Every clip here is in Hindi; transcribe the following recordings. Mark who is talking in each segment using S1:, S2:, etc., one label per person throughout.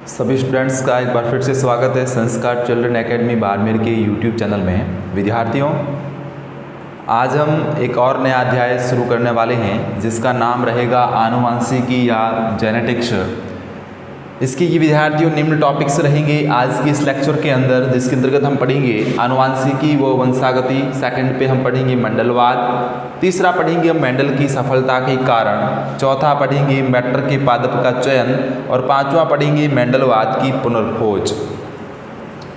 S1: सभी स्टूडेंट्स का एक बार फिर से स्वागत है संस्कार चिल्ड्रन एकेडमी बाड़मेर के यूट्यूब चैनल में। विद्यार्थियों, आज हम एक और नया अध्याय शुरू करने वाले हैं जिसका नाम रहेगा आनुवंशिकी या जेनेटिक्स। इसकी ये विद्यार्थियों निम्न टॉपिक्स रहेंगे आज की इस लेक्चर के अंदर, जिसके अंतर्गत हम पढ़ेंगे आनुवंशिकी व वंशागति। सेकंड पे हम पढ़ेंगे मंडलवाद। तीसरा पढ़ेंगे हम मेंडल की सफलता के कारण। चौथा पढ़ेंगे मैटर के पादप का चयन और पांचवा पढ़ेंगे मेंडलवाद की पुनर्खोज।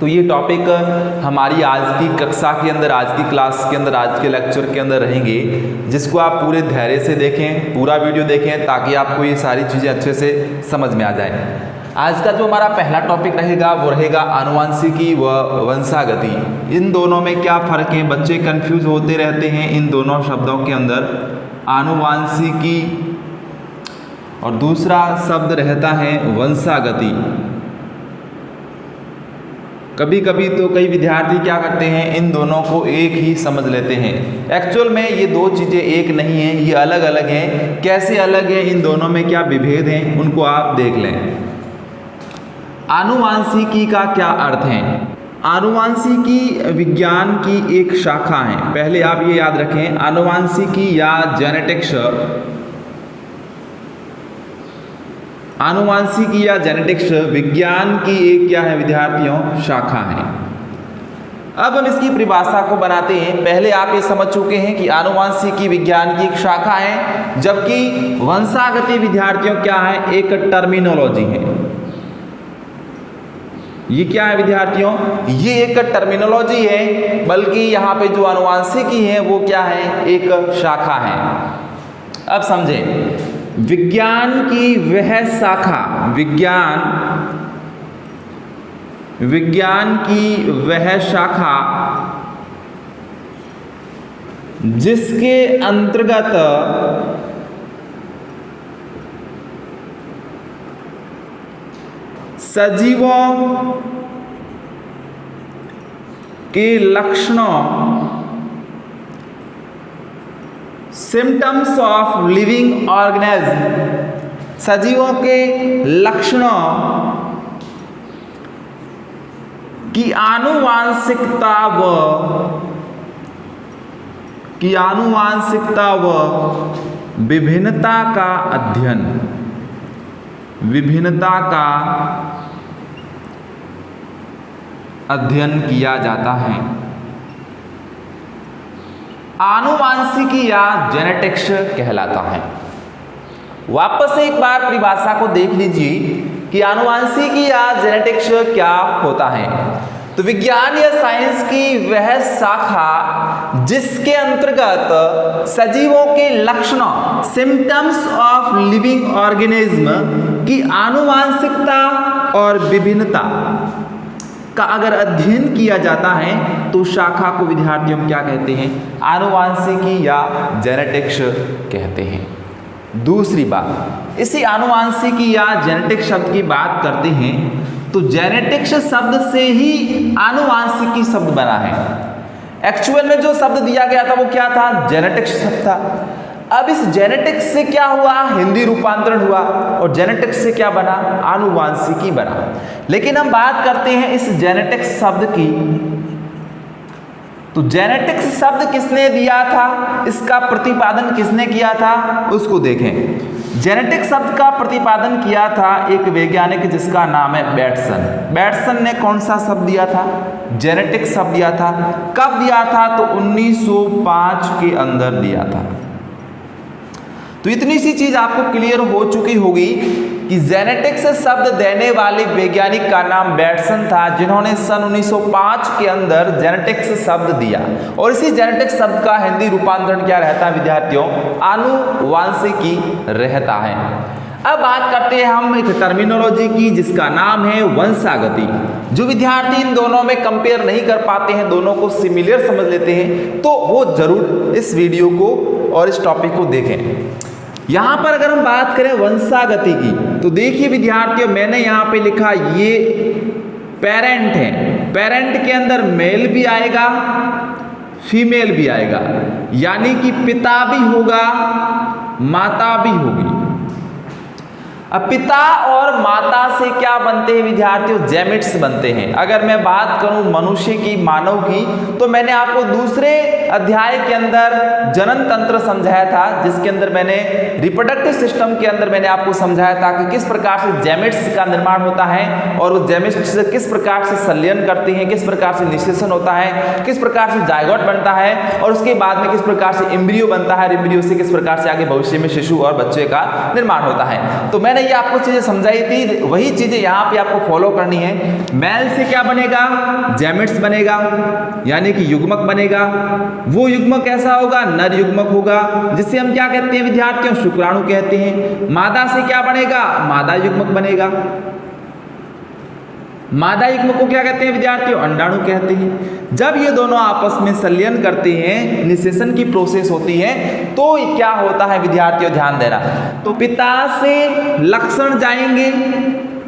S1: तो ये टॉपिक हमारी आज की कक्षा के अंदर, आज की क्लास के अंदर, आज के लेक्चर के अंदर रहेंगे, जिसको आप पूरे धैर्य से देखें, पूरा वीडियो देखें ताकि आपको ये सारी चीज़ें अच्छे से समझ में आ जाए। आज का जो हमारा पहला टॉपिक रहेगा वो रहेगा आनुवंशिकी व वंशागति। इन दोनों में क्या फ़र्क है? बच्चे कंफ्यूज होते रहते हैं इन दोनों शब्दों के अंदर। आनुवंशिकी और दूसरा शब्द रहता है वंशागति। कभी कभी तो कई विद्यार्थी क्या करते हैं, इन दोनों को एक ही समझ लेते हैं। एक्चुअल में ये दो चीज़ें एक नहीं हैं, ये अलग अलग हैं। कैसे अलग है, इन दोनों में क्या विभेद हैं, उनको आप देख लें। आनुवंशिकी का क्या अर्थ है? आनुवंशिकी विज्ञान की एक शाखा है। पहले आप ये याद रखें, आनुवंशिकी या जेनेटिक्स, आनुवंशिकी या जेनेटिक्स विज्ञान की एक क्या है विद्यार्थियों? शाखा है। अब हम इसकी परिभाषा को बनाते हैं। पहले आप ये समझ चुके हैं कि आनुवंशिकी विज्ञान की एक शाखा है, जबकि वंशागति विद्यार्थियों क्या है? एक टर्मिनोलॉजी है। ये क्या है विद्यार्थियों? ये एक टर्मिनोलॉजी है, बल्कि यहाँ पे जो आनुवंशिकी है वो क्या है? एक शाखा है। अब समझें, विज्ञान की वह शाखा, विज्ञान की वह शाखा जिसके अंतर्गत सजीवों के लक्षणों, सिम्टम्स ऑफ लिविंग ऑर्गेनिज्म, सजीवों के लक्षणों की आनुवांशिकता व विभिन्नता का अध्ययन, विभिन्नता का अध्ययन किया जाता है। आनुवंशिकी या जेनेटिक्स कहलाता है। वापस से एक बार परिभाषा को देख लीजिए कि आनुवंशिकी या जेनेटिक्स क्या होता है। तो विज्ञान या साइंस की वह शाखा जिसके अंतर्गत सजीवों के लक्षणों, सिम्टम्स ऑफ लिविंग ऑर्गेनिज्म की आनुवंशिकता और विभिन्नता का अगर अध्ययन किया जाता है तो शाखा को विद्यार्थियों क्या कहते हैं? आनुवंशिकी या जेनेटिक्स कहते हैं। दूसरी बात, इसी आनुवंशिकी या जेनेटिक्स शब्द की बात करते हैं तो जेनेटिक्स शब्द से ही आनुवंशिकी शब्द बना है। एक्चुअल में जो शब्द दिया गया था वो क्या था? जेनेटिक्स शब्द था। अब इस जेनेटिक्स से क्या हुआ? हिंदी रूपांतरण हुआ और जेनेटिक्स से क्या बना? आनुवंशिकी बना। लेकिन हम बात करते हैं इस जेनेटिक्स शब्द की, तो जेनेटिक्स शब्द किसने दिया था, इसका प्रतिपादन किसने किया था, उसको देखें। जेनेटिक्स शब्द का प्रतिपादन किया था एक वैज्ञानिक जिसका नाम है बैटसन। बैटसन ने कौन सा शब्द दिया था? जेनेटिक्स शब्द दिया था। कब दिया था? तो 1905 के अंदर दिया था। तो इतनी सी चीज आपको क्लियर हो चुकी होगी कि जेनेटिक्स शब्द देने वाले वैज्ञानिक का नाम बैटसन था, जिन्होंने सन 1905 के अंदर जेनेटिक्स शब्द दिया। और इसी जेनेटिक्स शब्द का हिंदी रूपांतरण क्या रहता है विद्यार्थियों? आनुवंशिकी रहता है। अब बात करते हैं हम एक टर्मिनोलॉजी की जिसका नाम है वंशागति। जो विद्यार्थी इन दोनों में कंपेयर नहीं कर पाते हैं, दोनों को सिमिलर समझ लेते हैं, तो वो जरूर इस वीडियो को और इस टॉपिक को देखें। यहां पर अगर हम बात करें वंशागति की, तो देखिए विद्यार्थियों, मैंने यहां पे लिखा ये पेरेंट है। पेरेंट के अंदर मेल भी आएगा, फीमेल भी आएगा, यानी कि पिता भी होगा, माता भी होगी। अब पिता और माता से क्या बनते हैं विद्यार्थियों? गैमेट्स बनते हैं। अगर मैं बात करूं मनुष्य की, मानव की, तो मैंने आपको दूसरे अध्याय के अंदर जनन तंत्र समझाया था, जिसके अंदर मैंने रिप्रोडक्टिव सिस्टम के अंदर मैंने आपको समझाया था कि किस प्रकार से गैमेट्स का निर्माण होता है और वो गैमेट्स किस प्रकार से संलयन करते हैं, किस प्रकार से निषेचन होता है, किस प्रकार से जायगोट बनता है और उसके बाद में किस प्रकार से एम्ब्रियो बनता है, एम्ब्रियो से किस प्रकार से आगे भविष्य में शिशु और बच्चे का निर्माण होता है। तो मैंने ये आपको चीजें समझाई थी, वही चीजें यहाँ पे आपको फॉलो करनी है। मेल से क्या बनेगा? गैमेट्स बनेगा, यानी कि युग्मक बनेगा। वो युग्मक कैसा होगा? नर युग्मक होगा, जिसे हम क्या कहते हैं विद्यार्थियों? शुक्राणु कहते हैं। मादा से क्या बनेगा? मादा युग्मक बनेगा। मादा युग्मक को क्या कहते हैं विद्यार्थियों? अंडाणु कहते हैं। जब ये दोनों आपस में संलयन करते हैं, निषेचन की प्रोसेस होती है, तो क्या होता है विद्यार्थियों? ध्यान देना। तो पिता से लक्षण जाएंगे,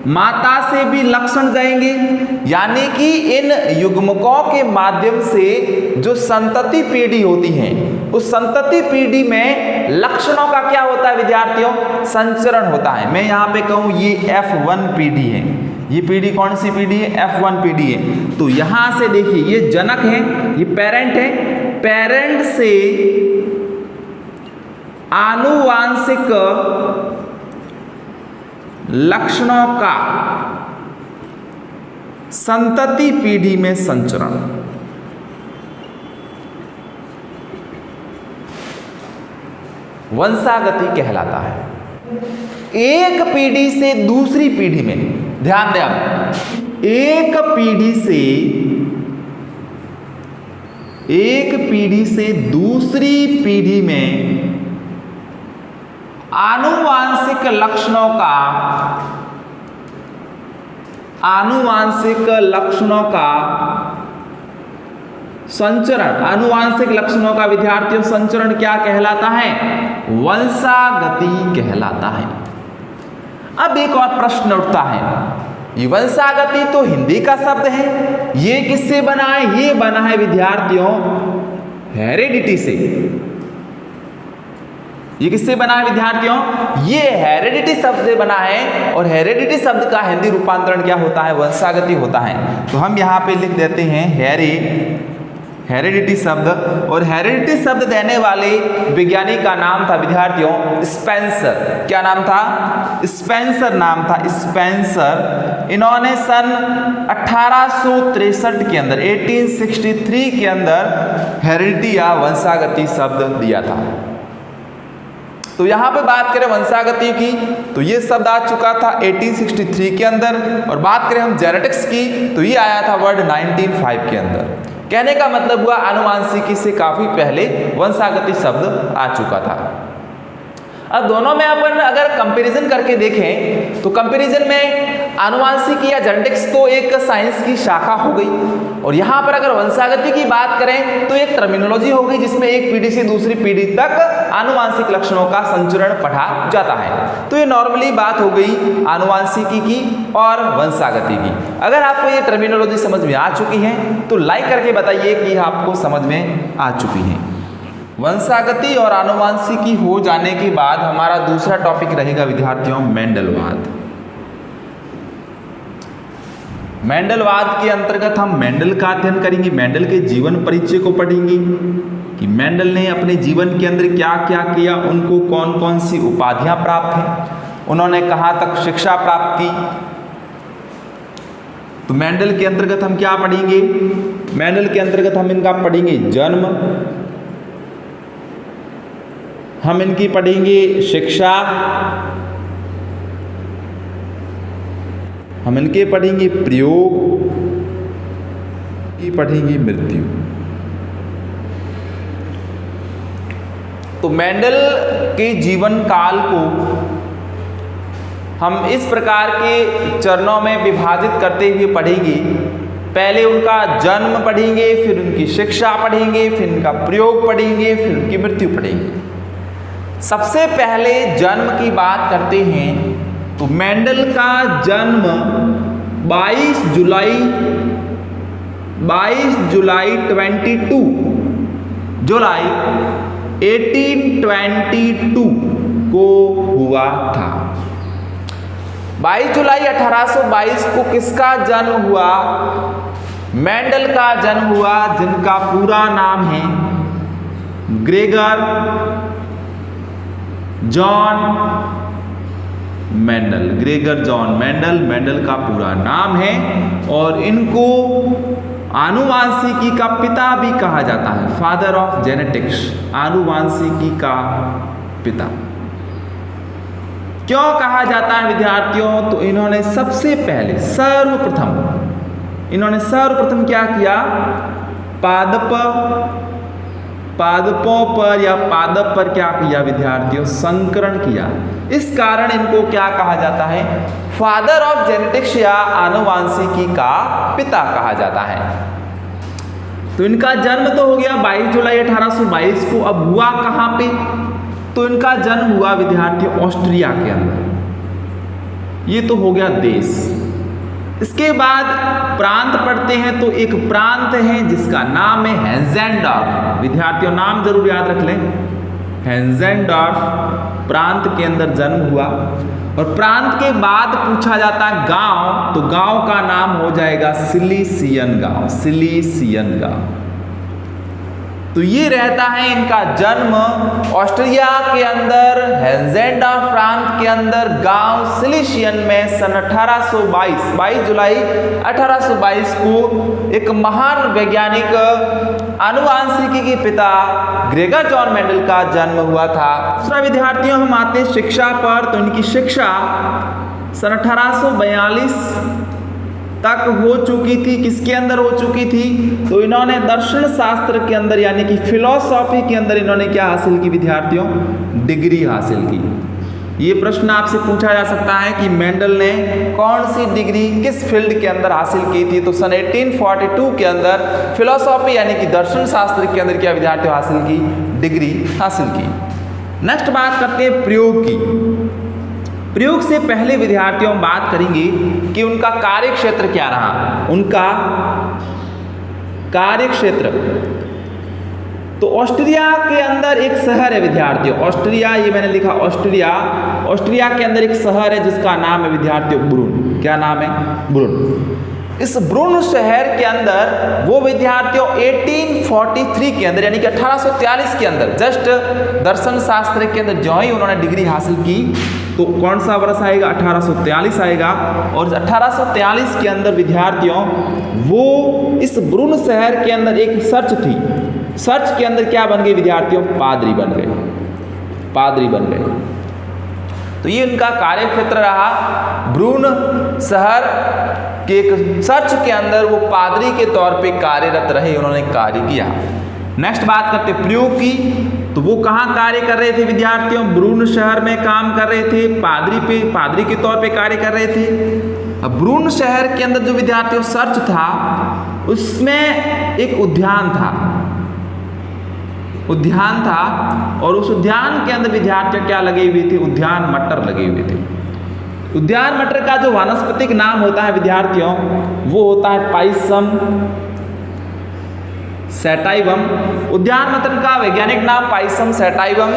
S1: माता से भी लक्षण जाएंगे, यानी कि इन युग्मकों के माध्यम से जो संतति पीढ़ी होती है, उस संतति पीढ़ी में लक्षणों का क्या होता है विद्यार्थियों? संचरण होता है। मैं यहाँ पे कहूँ ये F1 पीढ़ी है। ये पीढ़ी कौन सी पीढ़ी है? F1 पीढ़ी है। तो यहां से देखिए, ये जनक है, ये पेरेंट है। पेरेंट से आनुवांशिक लक्षणों का संतति पीढ़ी में संचरण। वंशागति कहलाता है। एक पीढ़ी से दूसरी पीढ़ी में, ध्यान दें आप, एक पीढ़ी से दूसरी पीढ़ी में आनुवांशिक लक्षणों का संचरण, आनुवांशिक लक्षणों का विद्यार्थियों संचरण क्या कहलाता है? वंशागति कहलाता है। अब एक और प्रश्न उठता है, ये वंशागति तो हिंदी का शब्द है, ये किससे बना है? ये बना है विद्यार्थियों हेरिडिटी से। ये किससे बना है विद्यार्थियों? ये हेरिडिटी शब्द से बना है, और हेरिडिटी शब्द का हिंदी रूपांतरण क्या होता है? वंशागति होता है। तो हम यहाँ पे लिख देते हैं हेरिडिटी शब्द, और हेरिडिटी शब्द देने वाले वैज्ञानिक का नाम था विद्यार्थियों स्पेंसर। क्या नाम था? स्पेंसर नाम था, स्पेंसर। इन्होंने सन 1863 के अंदर, 1863 के अंदर हेरिडिटी या वंशागति शब्द दिया था। तो यहां पे बात करें वंशागति की, तो ये शब्द आ चुका था 1863 के अंदर, और बात करें हम जेनेटिक्स की, तो ये आया था वर्ड 1905 के अंदर। कहने का मतलब हुआ आनुवांशिकी से काफी पहले वंशागति शब्द आ चुका था। अब दोनों में अपन अगर कंपैरिजन करके देखें, तो कंपैरिजन में आनुवांशिकी या जेनेटिक्स तो एक साइंस की शाखा हो गई, और यहाँ पर अगर वंशागति की बात करें तो एक टर्मिनोलॉजी हो गई, जिसमें एक पीढ़ी से दूसरी पीढ़ी तक आनुवांशिक लक्षणों का संचरण पढ़ा जाता है। तो ये नॉर्मली बात हो गई आनुवांशिकी की और वंशागति की। अगर आपको ये टर्मिनोलॉजी समझ में आ चुकी है तो लाइक करके बताइए कि आपको समझ में आ चुकी है। वंशागति और आनुवांशिकी हो जाने के बाद हमारा दूसरा टॉपिक रहेगा विद्यार्थियों मेंडलवाद। मेंडलवाद के अंतर्गत हम मेंडल का अध्ययन करेंगे, मेंडल के जीवन परिचय को पढ़ेंगे कि मेंडल ने अपने जीवन के अंदर क्या क्या किया, उनको कौन कौन सी उपाधियां प्राप्त हैं, उन्होंने कहाँ तक शिक्षा प्राप्त की। तो मेंडल के अंतर्गत हम क्या पढ़ेंगे? मेंडल के अंतर्गत हम इनका पढ़ेंगे जन्म, हम इनकी पढ़ेंगे शिक्षा, हम इनके पढ़ेंगे प्रयोग, की पढ़ेंगे मृत्यु। तो मेंडल के जीवन काल को हम इस प्रकार के चरणों में विभाजित करते हुए पढ़ेंगे। पहले उनका जन्म पढ़ेंगे, फिर उनकी शिक्षा पढ़ेंगे, फिर उनका प्रयोग पढ़ेंगे, फिर उनकी मृत्यु पढ़ेंगे। सबसे पहले जन्म की बात करते हैं तो मेंडल का जन्म 22 जुलाई 1822 को हुआ था। 22 जुलाई 1822 को किसका जन्म हुआ? मेंडल का जन्म हुआ, जिनका पूरा नाम है Gregor John Mendel. Gregor John Mendel, Mendel का पूरा नाम है, और इनको आनुवांशिकी का पिता भी कहा जाता है, फादर ऑफ जेनेटिक्स, आनुवांशिकी का पिता। क्यों कहा जाता है विद्यार्थियों? तो इन्होंने सबसे पहले सर्वप्रथम क्या किया? पादपों पर या पादप पर क्या किया विद्यार्थियों? संकरण किया। इस कारण इनको क्या कहा जाता है? फादर ऑफ जेनेटिक्स या आनुवांशिकी का पिता कहा जाता है। तो इनका जन्म तो हो गया 22 जुलाई 1822 को। अब हुआ कहां पे? तो इनका जन्म हुआ विद्यार्थियों ऑस्ट्रिया के अंदर। ये तो हो गया देश। इसके बाद प्रांत पढ़ते हैं, तो एक प्रांत है जिसका नाम है हेंजेंडॉर्फ। विद्यार्थियों नाम जरूर याद रख लें, हेंजेंडॉर्फ प्रांत के अंदर जन्म हुआ। और प्रांत के बाद पूछा जाता है गांव, तो गांव का नाम हो जाएगा सिलीसियन गांव, सिलीसियन गांव। तो ये रहता है इनका जन्म ऑस्ट्रिया के अंदर, हेंजेंडॉर्फ प्रांत के अंदर, गांव सिलीसियन में सन 22 जुलाई 1822 को एक महान वैज्ञानिक आनुवांशिकी के पिता ग्रेगर जॉन मेंडल का जन्म हुआ था। दूसरा विद्यार्थियों हम आते हैं शिक्षा पर। तो इनकी शिक्षा सन 1842 तक हो चुकी थी। किसके अंदर हो चुकी थी? तो इन्होंने दर्शन शास्त्र के अंदर यानी कि फिलॉसफी के अंदर इन्होंने क्या हासिल की विद्यार्थियों? डिग्री हासिल की। ये प्रश्न आपसे पूछा जा सकता है कि मेंडल ने कौन सी डिग्री किस फील्ड के अंदर हासिल की थी? तो सन 1842 के अंदर फिलॉसफी यानी कि दर्शन शास्त्र के अंदर क्या विद्यार्थियों हासिल की? डिग्री हासिल की। नेक्स्ट बात करते हैं प्रयोग की। प्रयोग से पहले विद्यार्थियों हम बात करेंगे कि उनका कार्य क्षेत्र क्या रहा। उनका कार्य क्षेत्र, तो ऑस्ट्रिया के अंदर एक शहर है विद्यार्थियों, ऑस्ट्रिया, ये मैंने लिखा ऑस्ट्रिया। ऑस्ट्रिया के अंदर एक शहर है जिसका नाम है विद्यार्थियों ब्रून। क्या नाम है? ब्रून। इस ब्रून शहर के अंदर वो विद्यार्थियों 1843 के अंदर यानी कि 1843 के अंदर जस्ट दर्शन शास्त्र के अंदर जो ही उन्होंने डिग्री हासिल की, तो कौन सा वर्ष आएगा? 1843 आएगा। और 1843 के अंदर विद्यार्थियों वो इस ब्रून शहर के अंदर एक सर्च थी, सर्च के अंदर क्या बन गए विद्यार्थियों? पादरी बन गए, पादरी बन गए। तो ये उनका कार्य क्षेत्र रहा। ब्रून शहर के एक सर्च के अंदर वो पादरी के तौर पे कार्यरत रहे, उन्होंने कार्य किया। नेक्स्ट बात करते प्रयोग की। तो वो कहाँ कार्य कर रहे थे विद्यार्थियों? ब्रून शहर में काम कर रहे थे, पादरी के तौर पे कार्य कर रहे थे। अब ब्रून शहर के अंदर जो विद्यार्थियों सर्च था उसमें एक उद्यान था, और उस उद्यान के अंदर विद्यार्थियों क्या लगे हुए थे? उद्यान मटर लगे हुए थे। उद्यान मटर का जो वानस्पतिक नाम होता है विद्यार्थियों वो होता है पाइसम सैटाइवम। उद्यान मटर का वैज्ञानिक नाम पाइसम सैटाइवम।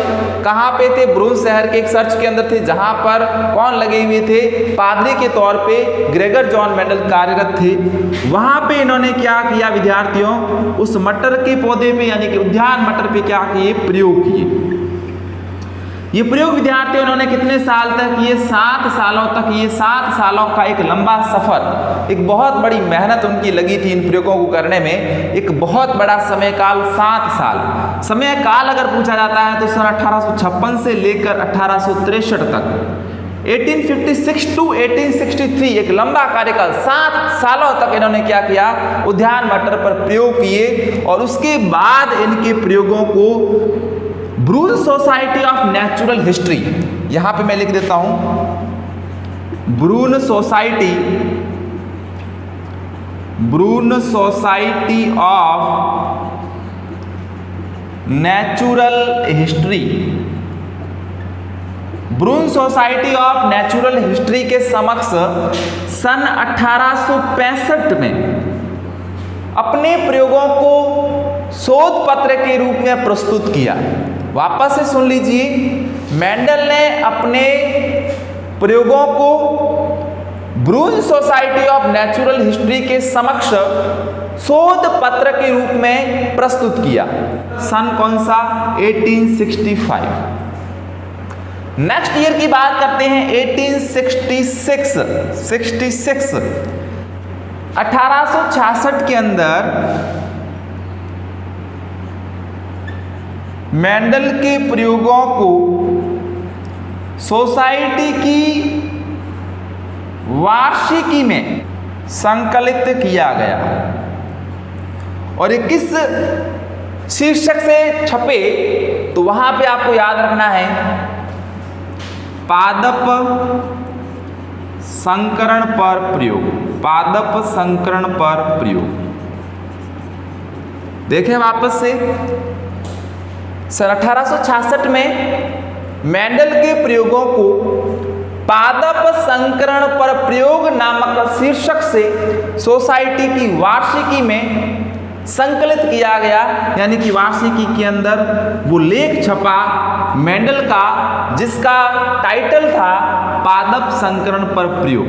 S1: कहाँ पे थे? ब्रून शहर के एक सर्च के अंदर थे, जहां पर कौन लगे हुए थे? पादरी के तौर पे ग्रेगर जॉन मेंडल कार्यरत थे। वहां पे इन्होंने क्या किया विद्यार्थियों? उस मटर के पौधे पे यानी कि उद्यान मटर पे क्या किए? प्रयोग किए। ये प्रयोग विद्यार्थी उन्होंने कितने साल तक किए? 7 सालों तक। ये 7 सालों का एक लंबा सफर, एक बहुत बड़ी मेहनत उनकी लगी थी इन प्रयोगों को करने में। एक बहुत बड़ा समय काल 7 साल। समय काल अगर पूछा जाता है तो सन 1856 से लेकर 1863 तक, 1856 टू 1863, एक लंबा कार्यकाल 7 सालों तक इन्होंने क्या किया? उद्यान मटर पर प्रयोग किए। और उसके बाद इनके प्रयोगों को Brunn society of natural history, यहां पे मैं लिख देता हूं Brunn society of natural history, Brunn society of natural history के समक्ष सन 1865 में अपने प्रयोगों को शोध पत्र के रूप में प्रस्तुत किया। वापस से सुन लीजिए, मेंडल ने अपने प्रयोगों को Brunn society of natural history के समक्ष शोध पत्र के रूप में प्रस्तुत किया। सन कौन सा? 1865। नेक्स्ट ईयर की बात करते हैं 1866। 1866 के अंदर मेंडल के प्रयोगों को सोसाइटी की वार्षिकी में संकलित किया गया और ये किस शीर्षक से छपे? तो वहां पे आपको याद रखना है पादप संकरण पर प्रयोग। पादप संकरण पर प्रयोग। देखें वापस से, सन 1866 में मेंडल के प्रयोगों को पादप संकरण पर प्रयोग नामक शीर्षक से सोसाइटी की वार्षिकी में संकलित किया गया, यानी कि वार्षिकी के अंदर वो लेख छपा मेंडल का, जिसका टाइटल था पादप संकरण पर प्रयोग।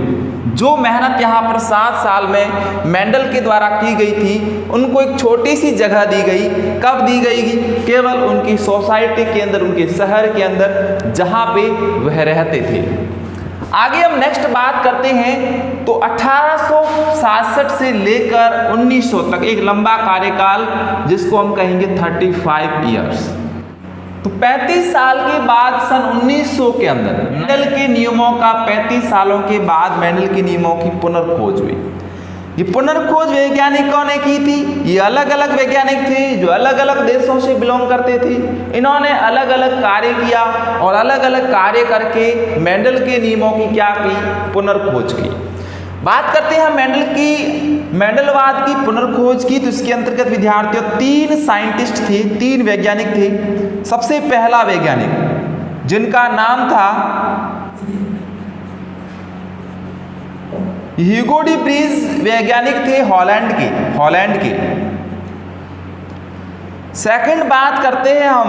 S1: जो मेहनत यहाँ पर 7 साल में मेंडल के द्वारा की गई थी, उनको एक छोटी सी जगह दी गई। कब दी गई? केवल उनकी सोसाइटी के अंदर, उनके शहर के अंदर, जहाँ पे वह रहते थे। आगे हम नेक्स्ट बात करते हैं तो 1867 से लेकर 1900 तक एक लंबा कार्यकाल, जिसको हम कहेंगे 35 इयर्स। तो 35 साल के बाद सन 1900 के अंदर मेंडल के नियमों का 35 सालों के बाद मेंडल के नियमों की पुनर्खोज हुई। ये पुनर्खोज वैज्ञानिकों ने की थी। ये अलग अलग वैज्ञानिक थे जो अलग अलग देशों से बिलोंग करते थे। इन्होंने अलग अलग कार्य किया और अलग अलग कार्य करके मेंडल के नियमों की क्या की? पुनर्खोज की। बात करते हैं मेंडलवाद की पुनर्खोज की, तो इसके अंतर्गत विद्यार्थियों 3 साइंटिस्ट थे, 3 वैज्ञानिक थे। सबसे पहला वैज्ञानिक जिनका नाम था ह्यूगो डी ब्रीज, वैज्ञानिक थे हॉलैंड के। सेकंड बात करते हैं हम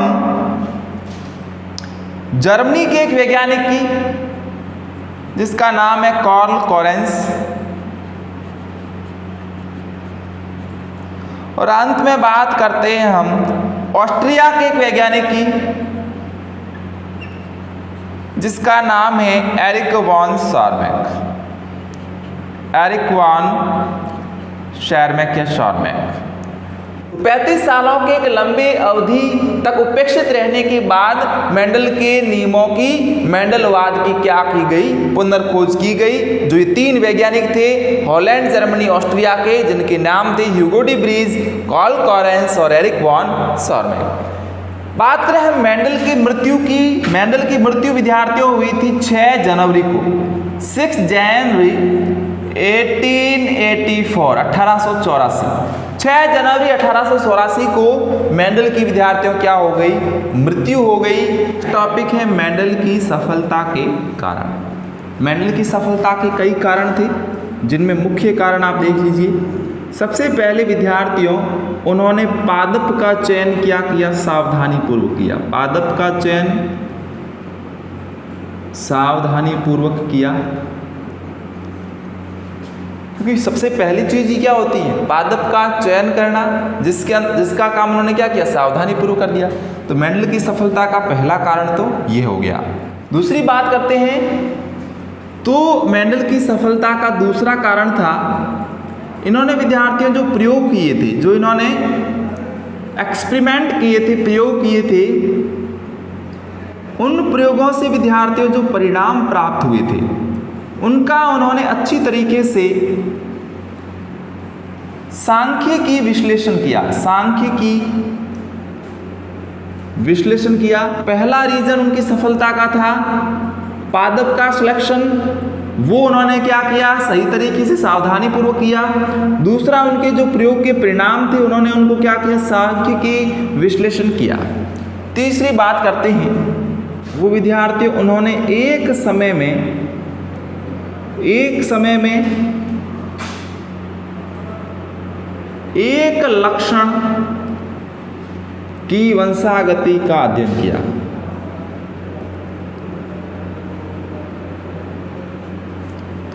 S1: जर्मनी के एक वैज्ञानिक की, जिसका नाम है कार्ल कोरेंस। और अंत में बात करते हैं हम ऑस्ट्रिया के एक वैज्ञानिक की, जिसका नाम है एरिक वॉन शॉर्मेक। एरिक वॉन शॉर्मेक या शॉर्मेक। 35 सालों के एक लंबे अवधि तक उपेक्षित रहने के बाद मेंडल के नियमों की, मेंडलवाद की क्या की गई? पुनर्खोज की गई। जो ये 3 वैज्ञानिक थे हॉलैंड, जर्मनी, ऑस्ट्रिया के, जिनके नाम थे Hugo de Vries, Carl Correns और एरिक वॉन शॉर्मेक। बात करें हम मेंडल की मृत्यु की। मेंडल की मृत्यु विद्यार्थियों हुई थी 6 जनवरी को, 6 जनवरी 1884, 1884। 6 जनवरी 1884 को मेंडल की विद्यार्थियों क्या हो गई? मृत्यु हो गई। टॉपिक है मेंडल की सफलता के कारण। मेंडल की सफलता के कई कारण थे, जिनमें मुख्य कारण आप देख लीजिए। सबसे पहले विद्यार्थियों, उन्होंने पादप का चयन किया सावधानी पूर्वक किया। पादप का चयन सावधानी पूर्वक किया, क्योंकि सबसे पहली चीज ही क्या होती है? पादप का चयन करना, जिसका काम उन्होंने क्या किया? सावधानी पूर्वक कर दिया। तो मेंडल की सफलता का पहला कारण तो ये हो गया। दूसरी बात करते हैं तो मेंडल की सफलता का दूसरा कारण था, इन्होंने विद्यार्थियों जो प्रयोग किए थे, जो इन्होंने एक्सपेरिमेंट किए थे, प्रयोग किए थे, उन प्रयोगों से विद्यार्थियों जो परिणाम प्राप्त हुए थे, उनका उन्होंने अच्छी तरीके से सांख्यिकी विश्लेषण किया। सांख्यिकी विश्लेषण किया। पहला रीजन उनकी सफलता का था पादप का सिलेक्शन, वो उन्होंने क्या किया? सही तरीके से सावधानी पूर्वक किया। दूसरा, उनके जो प्रयोग के परिणाम थे, उन्होंने उनको क्या किया? सांख्यिकी विश्लेषण किया। तीसरी बात करते हैं वो विद्यार्थी, उन्होंने एक समय में एक लक्षण की वंशागति का अध्ययन किया।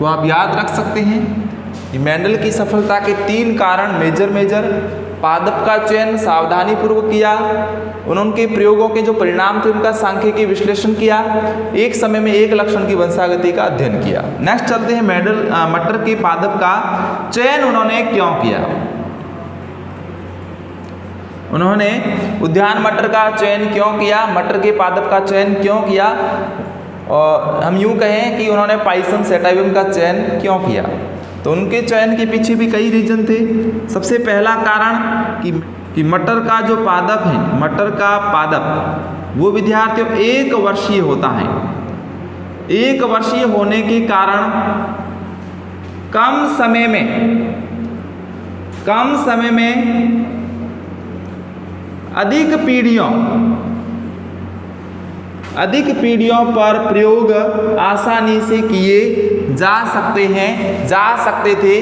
S1: तो आप याद रख सकते हैं कि मेंडल की सफलता के 3 कारण मेजर पादप का चयन सावधानी पूर्वक किया, उनके प्रयोगों के जो परिणाम थे उनका सांख्यिकीय विश्लेषण किया, एक समय में एक लक्षण की वंशागति का अध्ययन किया। नेक्स्ट चलते हैं मटर के पादप का चयन उन्होंने क्यों किया। उन्होंने उद्यान मटर का चयन क्यों किया, मटर के पादप का चयन क्यों किया, और हम यूं कहें कि उन्होंने पाइसम सेटाइवम का चयन क्यों किया। तो उनके चयन के पीछे भी कई रीजन थे। सबसे पहला कारण कि मटर का जो पादप है, मटर का पादप वो विद्यार्थियों 1 वर्षीय होता है। 1 वर्षीय होने के कारण कम समय में अधिक पीढ़ियों पर प्रयोग आसानी से किए जा सकते थे।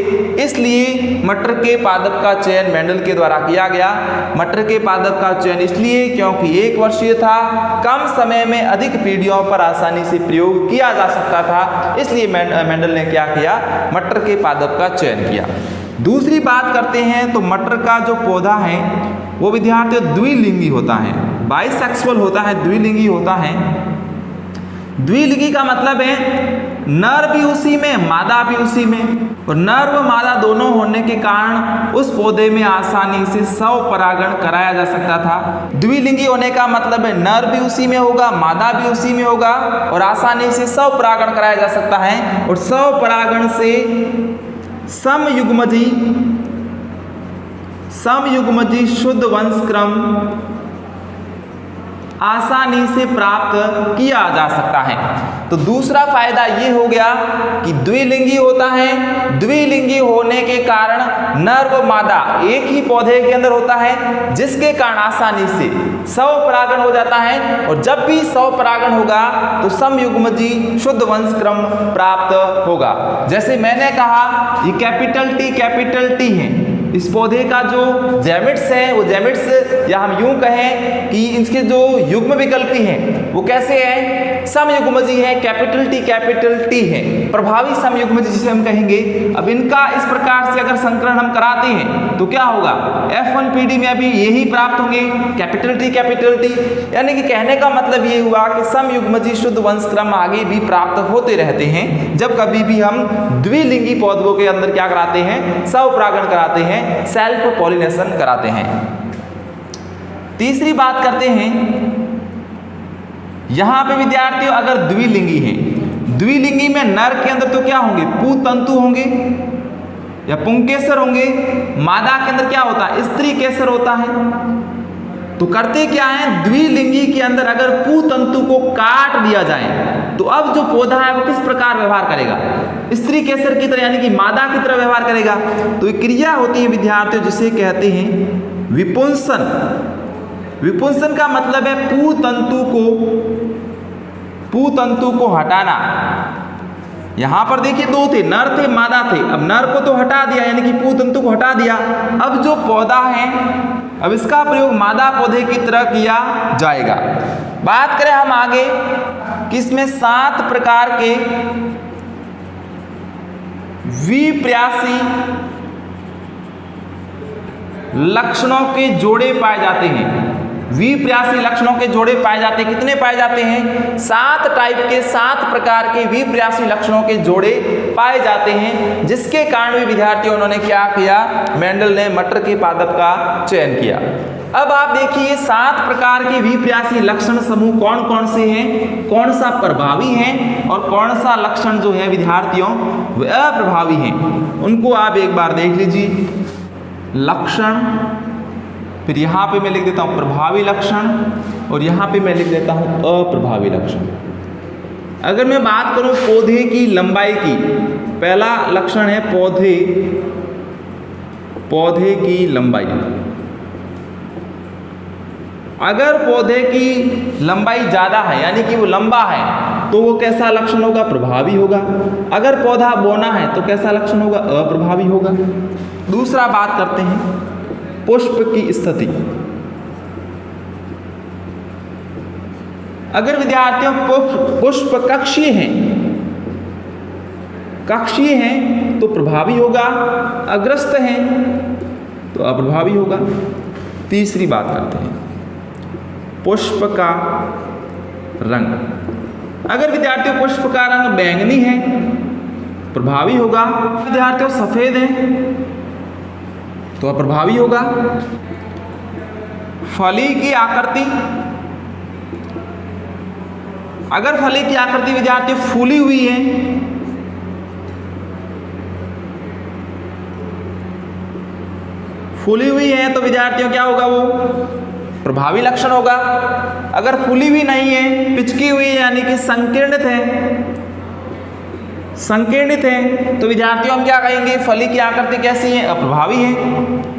S1: इसलिए मटर के पादप का चयन मेंडल के द्वारा किया गया। मटर के पादप का चयन इसलिए क्योंकि 1 वर्षीय था, कम समय में अधिक पीढ़ियों पर आसानी से प्रयोग किया जा सकता था, इसलिए मेंडल ने क्या किया, मटर के पादप का चयन किया। दूसरी बात करते हैं तो मटर का जो पौधा है वो विद्यार्थियों द्विलिंगी होता है, बाइसेक्सुअल होता है, द्विलिंगी होता है। द्विलिंगी का मतलब है नर भी उसी में, मादा भी उसी में, और नर व मादा दोनों होने के कारण उस पौधे में आसानी से स्वपरागण कराया जा सकता था। द्विलिंगी होने का मतलब है नर भी उसी में होगा, मादा भी उसी में होगा, और आसानी से स्वपरागण कराया जा सकता है। और स्वपरागण से समयुग्मजी शुद्ध वंशक्रम आसानी से प्राप्त किया जा सकता है। तो दूसरा फायदा ये हो गया कि द्विलिंगी होता है, द्विलिंगी होने के कारण नर व मादा एक ही पौधे के अंदर होता है, जिसके कारण आसानी से स्वपरागण हो जाता है। और जब भी स्वपरागण होगा तो समयुग्मजी शुद्ध वंशक्रम प्राप्त होगा। जैसे मैंने कहा ये कैपिटल टी है, इस पौधे का जो जैमिट्स है वो जैमिट्स, या हम यूं कहें कि इसके जो युग्म विकल्पी हैं वो कैसे है, समयुग्मजी है, कैपिटल टी है, प्रभावी समयुग्मजी जिसे हम कहेंगे। अब इनका इस प्रकार से अगर संकरण हम कराते हैं तो क्या होगा, F1PD में अभी यही प्राप्त होंगे, कैपिटल टी, यानी कि कहने का मतलब ये हुआ कि समयुग्मजी शुद्ध वंशक्रम आगे भी प्राप्त होते रहते हैं जब कभी भी हम द्विलिंगी पौधों के अंदर क्या कराते हैं, स्वपरागण कराते हैं, सेल्फ पॉलिनेशन कराते हैं। तीसरी बात करते हैं, यहां पे विद्यार्थियों अगर द्विलिंगी है, द्विलिंगी में नर के अंदर तो क्या होंगे, पुतंतु होंगे या पुंकेसर होंगे, मादा के अंदर क्या होता है, स्त्री केसर होता है। तो करते क्या है, द्विलिंगी के अंदर अगर पुतंतु को काट दिया जाए तो अब जो पौधा है वो किस प्रकार व्यवहार करेगा, स्त्री केसर की तरह, यानी कि मादा की तरह व्यवहार करेगा। तो एक क्रिया होती है विद्यार्थियों जिसे कहते हैं विपुंसन। विपुंसन का मतलब है पुतंतु को हटाना। यहां पर देखिए 2 थे, नर थे, मादा थे। अब नर को तो हटा दिया, यानी कि पुतंतु को हटा दिया। अब जो पौधा है अब इसका प्रयोग मादा पौधे की तरह किया जाएगा। बात करें हम आगे कि इसमें 7 प्रकार के विप्रासी लक्षणों के जोड़े पाए जाते हैं। विप्रासी लक्षणों के जोड़े पाए जाते हैं। कितने पाए जाते हैं, 7 टाइप के 7 प्रकार के विप्रासी लक्षणों के जोड़े पाए जाते हैं, जिसके कारण भी विद्यार्थियों उन्होंने क्या किया, मेंडल ने मटर के पादप का चयन किया। अब आप देखिए 7 प्रकार के विप्रासी लक्षण समूह कौन कौन से हैं, कौन सा प्रभावी है और कौन सा लक्षण जो है विद्यार्थियों वह अप्रभावी हैं। उनको आप एक बार देख लीजिए। लक्षण, फिर यहाँ पे मैं लिख देता हूँ प्रभावी लक्षण, और यहाँ पे मैं लिख देता हूँ अप्रभावी लक्षण। अगर मैं बात करूँ पौधे की लंबाई की, पहला लक्षण है पौधे की लंबाई। अगर पौधे की लंबाई ज़्यादा है, यानी कि वो लंबा है, तो वो कैसा लक्षण होगा, प्रभावी होगा। अगर पौधा बौना है तो कैसा लक्षण होगा, अप्रभावी होगा। दूसरा बात करते हैं पुष्प की स्थिति। अगर विद्यार्थियों पुष्प कक्षीय हैं, कक्षीय हैं तो प्रभावी होगा, अग्रस्त हैं तो अप्रभावी होगा। तीसरी बात करते हैं, पुष्प का रंग। अगर विद्यार्थियों पुष्प का रंग बैंगनी है प्रभावी होगा, विद्यार्थियों सफेद हैं तो अप्रभावी होगा। फली की आकृति, अगर फली की आकृति विद्यार्थियों फूली हुई है तो विद्यार्थियों क्या होगा, वो प्रभावी लक्षण होगा। अगर फूली हुई नहीं है, पिचकी हुई है यानी कि संकीर्णित है तो विद्यार्थियों हम क्या कहेंगे, फली की आकृति कैसी है, अप्रभावी है।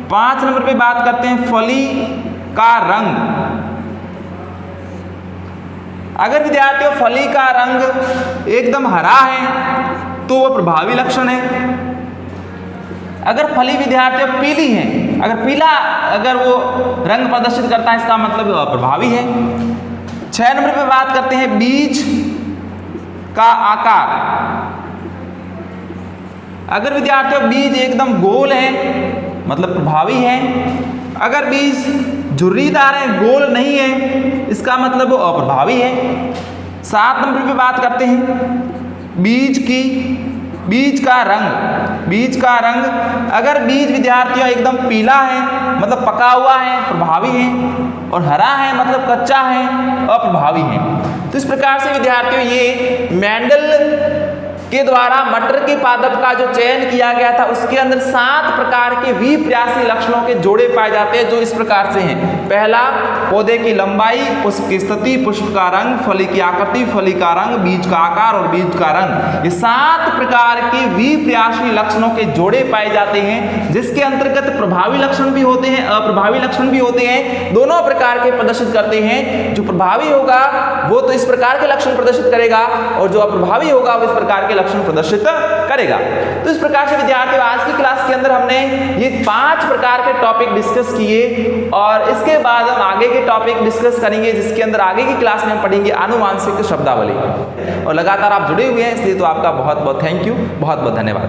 S1: 5 नंबर पे बात करते हैं फली का रंग। अगर विद्यार्थियों फली का रंग एकदम हरा है तो वह प्रभावी लक्षण है। अगर फली विद्यार्थियों पीली है, अगर पीला अगर वो रंग प्रदर्शित करता है इसका मतलब अप्रभावी है। 6 नंबर पे बात करते हैं बीज का आकार। अगर विद्यार्थियों बीज एकदम गोल है मतलब प्रभावी है। अगर बीज झुर्रीदार है, गोल नहीं है, इसका मतलब वो अप्रभावी है। 7 नंबर पे बात करते हैं बीज का रंग। अगर बीज विद्यार्थियों एकदम पीला है मतलब पका हुआ है प्रभावी है, और हरा है मतलब कच्चा है अप्रभावी है। तो इस प्रकार से विद्यार्थियों ये मेंडल के द्वारा मटर के पादप का जो चयन किया गया था उसके अंदर 7 प्रकार के विप्रयासी लक्षणों के जोड़े पाए जाते हैं जो इस प्रकार से हैं। पहला, पौधे की लंबाई, पुष्प की स्थिति, पुष्प का रंग, फली की आकृति, फली का रंग, बीज का आकार और बीज का रंग। ये 7 प्रकार के विप्रयासी लक्षणों के जोड़े पाए जाते हैं जिसके अंतर्गत प्रभावी लक्षण भी होते हैं, अप्रभावी लक्षण भी होते हैं। दोनों प्रकार के प्रदर्शित करते हैं। जो प्रभावी होगा वो तो इस प्रकार के लक्षण प्रदर्शित करेगा और जो अप्रभावी होगा वो इस प्रकार के लक्षण प्रदर्शित करेगा। तो इस प्रकार से विद्यार्थियों आज की क्लास के अंदर हमने ये 5 प्रकार के टॉपिक डिस्कस किए और इसके बाद हम आगे के टॉपिक डिस्कस करेंगे जिसके अंदर आगे की क्लास में हम पढ़ेंगे आनुवांशिक शब्दावली। और लगातार आप जुड़े हुए हैं इसलिए तो आपका बहुत बहुत थैंक यू, बहुत बहुत धन्यवाद।